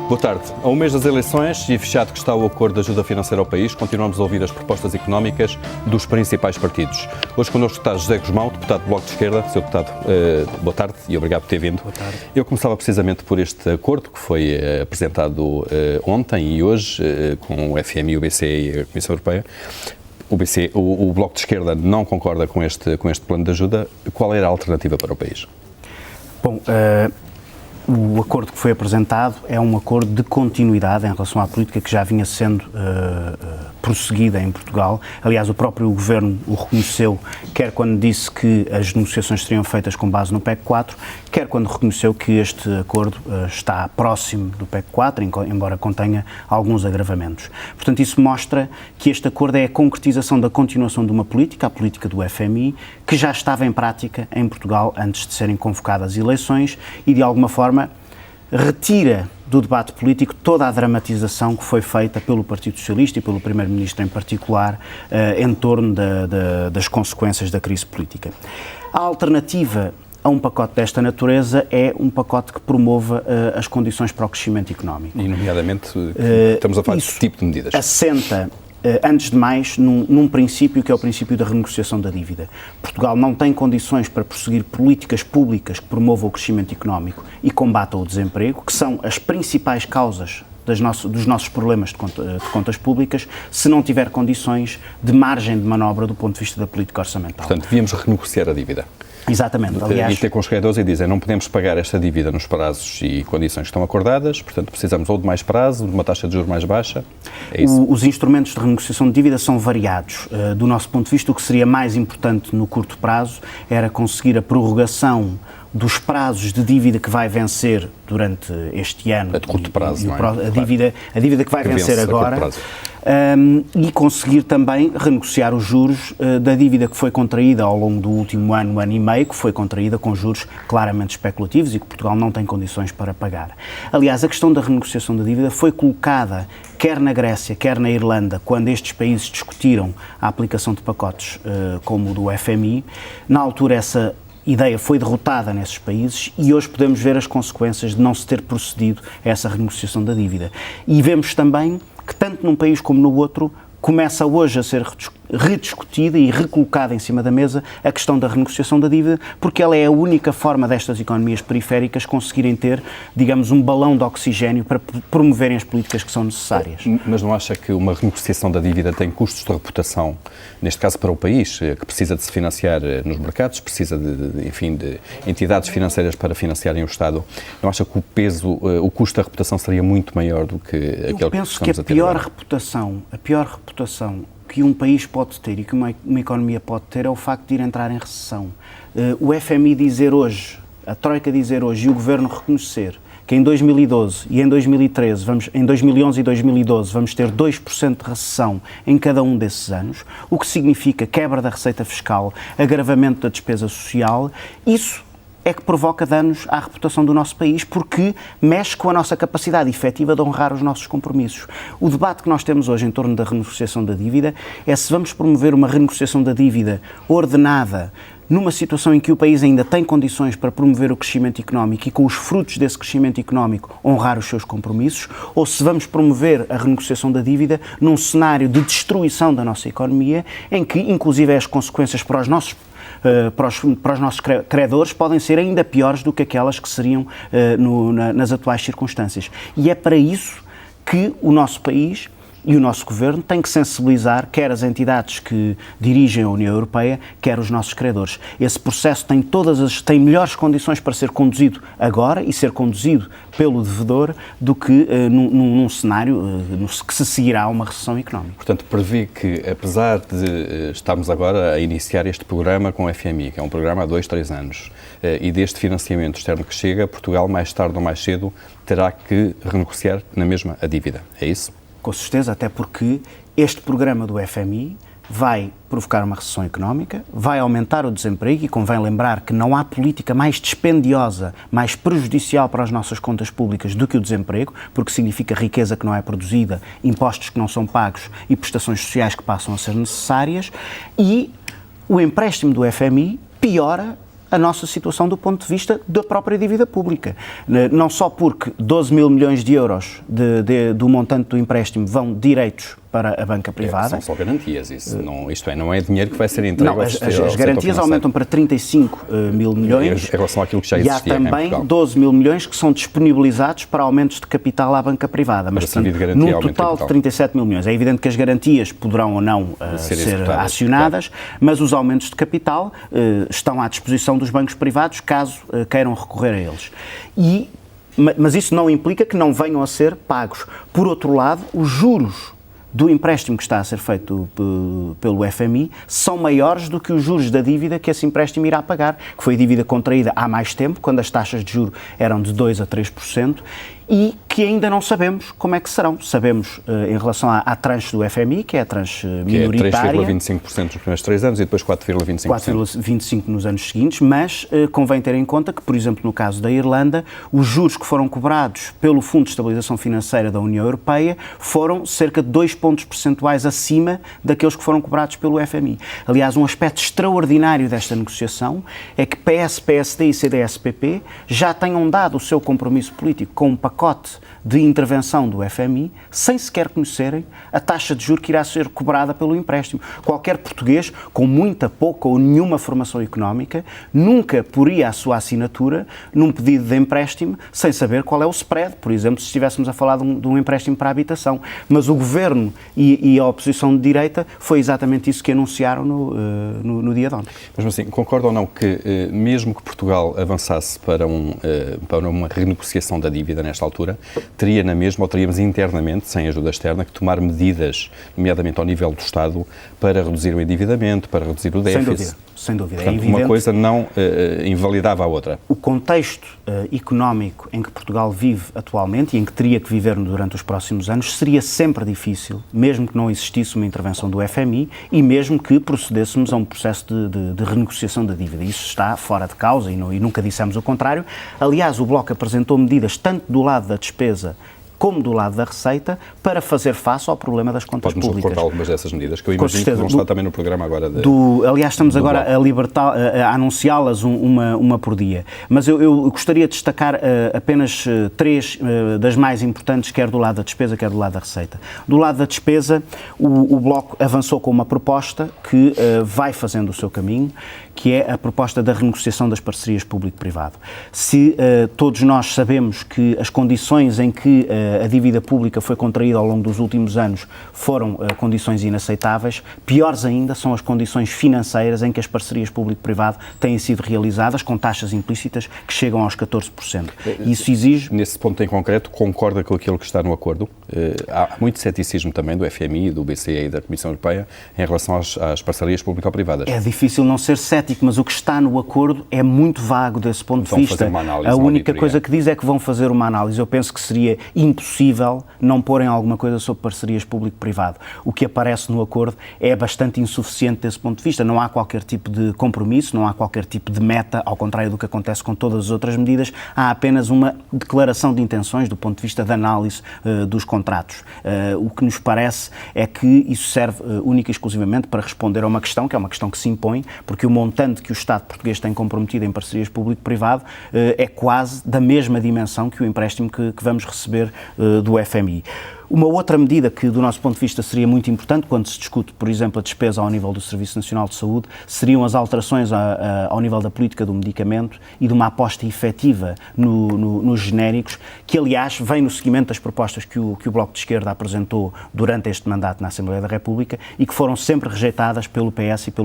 Boa tarde. A um mês das eleições e fechado que está o acordo de ajuda financeira ao país, continuamos a ouvir as propostas económicas dos principais partidos. Hoje connosco está José Guzmão, deputado do Bloco de Esquerda. Sr. Deputado, boa tarde e obrigado por ter vindo. Boa tarde. Eu começava precisamente por este acordo que foi apresentado ontem e hoje com o FMI, o BCE e a Comissão Europeia. O Bloco de Esquerda não concorda com este plano de ajuda. Qual era a alternativa para o país? Bom, o acordo que foi apresentado é um acordo de continuidade em relação à política que já vinha sendo prosseguida em Portugal. Aliás, o próprio Governo o reconheceu, quer quando disse que as negociações seriam feitas com base no PEC 4, quer quando reconheceu que este acordo está próximo do PEC 4, embora contenha alguns agravamentos. Portanto, isso mostra que este acordo é a concretização da continuação de uma política, a política do FMI, que já estava em prática em Portugal antes de serem convocadas eleições e, de alguma forma, retira do debate político toda a dramatização que foi feita pelo Partido Socialista e pelo Primeiro-Ministro em particular em torno das consequências da crise política. A alternativa a um pacote desta natureza é um pacote que promova as condições para o crescimento económico. E, nomeadamente, estamos a falar de que tipo de medidas? Assenta, antes de mais, num princípio que é o princípio da renegociação da dívida. Portugal não tem condições para prosseguir políticas públicas que promovam o crescimento económico e combatam o desemprego, que são as principais causas dos nossos problemas de contas públicas, se não tiver condições de margem de manobra do ponto de vista da política orçamental. Portanto, devíamos renegociar a dívida. Exatamente. Aliás, e ter com os credores e dizer, não podemos pagar esta dívida nos prazos e condições que estão acordadas, portanto precisamos ou de mais prazo, de uma taxa de juros mais baixa. É isso. Os instrumentos de renegociação de dívida são variados. Do nosso ponto de vista, o que seria mais importante no curto prazo era conseguir a prorrogação dos prazos de dívida que vai vencer durante este ano. A de curto prazo, não é? A dívida que vai vencer agora. E conseguir também renegociar os juros da dívida que foi contraída ao longo do último ano e meio, que foi contraída com juros claramente especulativos e que Portugal não tem condições para pagar. Aliás, a questão da renegociação da dívida foi colocada quer na Grécia, quer na Irlanda, quando estes países discutiram a aplicação de pacotes como o do FMI. Na altura, essa ideia foi derrotada nesses países e hoje podemos ver as consequências de não se ter procedido a essa renegociação da dívida. E vemos também que tanto num país como no outro começa hoje a ser rediscutida e recolocada em cima da mesa a questão da renegociação da dívida, porque ela é a única forma destas economias periféricas conseguirem ter, digamos, um balão de oxigénio para promoverem as políticas que são necessárias. Mas não acha que uma renegociação da dívida tem custos de reputação, neste caso para o país, que precisa de se financiar nos mercados, precisa de entidades financeiras para financiarem o Estado? Não acha que o custo da reputação seria muito maior do que aquele que estamos a ter? Eu penso que a pior reputação que um país pode ter e que uma economia pode ter é o facto de ir entrar em recessão. O FMI dizer hoje, a Troika dizer hoje e o Governo reconhecer que em 2012 e em 2013, em 2011 e 2012, vamos ter 2% de recessão em cada um desses anos, o que significa quebra da receita fiscal, agravamento da despesa social, isso é que provoca danos à reputação do nosso país, porque mexe com a nossa capacidade efetiva de honrar os nossos compromissos. O debate que nós temos hoje em torno da renegociação da dívida é se vamos promover uma renegociação da dívida ordenada, numa situação em que o país ainda tem condições para promover o crescimento económico e com os frutos desse crescimento económico honrar os seus compromissos, ou se vamos promover a renegociação da dívida num cenário de destruição da nossa economia, em que inclusive as consequências para os nossos credores podem ser ainda piores do que aquelas que seriam nas atuais circunstâncias. E é para isso que o nosso país e o nosso Governo tem que sensibilizar quer as entidades que dirigem a União Europeia, quer os nossos credores. Esse processo tem melhores condições para ser conduzido agora e ser conduzido pelo devedor do que num cenário que se seguirá a uma recessão económica. Portanto, prevê que, apesar de estarmos agora a iniciar este programa com o FMI, que é um programa há 2-3 anos, e deste financiamento externo que chega, Portugal, mais tarde ou mais cedo, terá que renegociar na mesma a dívida. É isso? Com certeza, até porque este programa do FMI vai provocar uma recessão económica, vai aumentar o desemprego e convém lembrar que não há política mais dispendiosa, mais prejudicial para as nossas contas públicas do que o desemprego, porque significa riqueza que não é produzida, impostos que não são pagos e prestações sociais que passam a ser necessárias, e o empréstimo do FMI piora a nossa situação do ponto de vista da própria dívida pública. Não só porque 12 mil milhões de euros do montante do empréstimo vão direitos para a banca privada. São só garantias, isso não, isto é, não é dinheiro que vai ser entregue ao as garantias aumentam para 35 mil milhões. Em relação àquilo que já existia. E há também 12 mil milhões que são disponibilizados para aumentos de capital à banca privada. Mas, portanto, no total de 37 mil milhões. É evidente que as garantias poderão ou não ser acionadas, claro. Mas os aumentos de capital estão à disposição dos bancos privados, caso queiram recorrer a eles. Mas isso não implica que não venham a ser pagos. Por outro lado, os juros do empréstimo que está a ser feito pelo FMI são maiores do que os juros da dívida que esse empréstimo irá pagar, que foi dívida contraída há mais tempo, quando as taxas de juros eram de 2% a 3%, e que ainda não sabemos como é que serão. Sabemos em relação à tranche do FMI, que é a tranche minoritária. Que é 3,25% nos primeiros 3 anos e depois 4,25%. 4,25% nos anos seguintes, mas convém ter em conta que, por exemplo, no caso da Irlanda, os juros que foram cobrados pelo Fundo de Estabilização Financeira da União Europeia foram cerca de 2 pontos percentuais acima daqueles que foram cobrados pelo FMI. Aliás, um aspecto extraordinário desta negociação é que PS, PSD e CDS-PP já tenham dado o seu compromisso político com um pacote de intervenção do FMI, sem sequer conhecerem a taxa de juros que irá ser cobrada pelo empréstimo. Qualquer português com muita, pouca ou nenhuma formação económica nunca poria a sua assinatura num pedido de empréstimo sem saber qual é o spread, por exemplo, se estivéssemos a falar de um empréstimo para a habitação. Mas o Governo e a oposição de direita foi exatamente isso que anunciaram no dia de ontem. Mas assim, concorda ou não que mesmo que Portugal avançasse para uma renegociação da dívida nesta altura, teria na mesma, ou teríamos internamente, sem ajuda externa, que tomar medidas, nomeadamente ao nível do Estado, para reduzir o endividamento, para reduzir o déficit? Sem dúvida. Portanto, uma coisa não invalidava a outra. O contexto económico em que Portugal vive atualmente e em que teria que viver durante os próximos anos seria sempre difícil, mesmo que não existisse uma intervenção do FMI e mesmo que procedêssemos a um processo de renegociação da dívida. Isso está fora de causa e nunca dissemos o contrário. Aliás, o Bloco apresentou medidas tanto do lado da despesa como do lado da receita, para fazer face ao problema das contas públicas. Pode-nos recordar algumas dessas medidas, que eu imagino que vão estar também no programa agora. Aliás, estamos agora a anunciá-las uma por dia. Mas eu gostaria de destacar apenas 3 das mais importantes, quer do lado da despesa, quer do lado da receita. Do lado da despesa, o Bloco avançou com uma proposta que vai fazendo o seu caminho, que é a proposta da renegociação das parcerias público-privado. Se todos nós sabemos que as condições em que a dívida pública foi contraída ao longo dos últimos anos foram condições inaceitáveis, piores ainda são as condições financeiras em que as parcerias público-privado têm sido realizadas com taxas implícitas que chegam aos 14%. Isso exige... Nesse ponto em concreto, concorda com aquilo que está no acordo? Há muito ceticismo também do FMI, do BCE e da Comissão Europeia em relação às parcerias público-privadas. É difícil não ser cético, mas o que está no acordo é muito vago desse ponto de vista. A única coisa que diz é que vão fazer uma análise. Eu penso que seria impossível não porem alguma coisa sobre parcerias público-privado. O que aparece no acordo é bastante insuficiente desse ponto de vista. Não há qualquer tipo de compromisso, não há qualquer tipo de meta, ao contrário do que acontece com todas as outras medidas. Há apenas uma declaração de intenções do ponto de vista da análise dos contratos. O que nos parece é que isso serve única e exclusivamente para responder a uma questão, que é uma questão que se impõe, porque o montante que o Estado português tem comprometido em parcerias público-privado é quase da mesma dimensão que o empréstimo que vamos receber do FMI. Uma outra medida que, do nosso ponto de vista, seria muito importante quando se discute, por exemplo, a despesa ao nível do Serviço Nacional de Saúde, seriam as alterações ao nível da política do medicamento e de uma aposta efetiva nos genéricos, que, aliás, vem no seguimento das propostas que o Bloco de Esquerda apresentou durante este mandato na Assembleia da República e que foram sempre rejeitadas pelo PS e pelo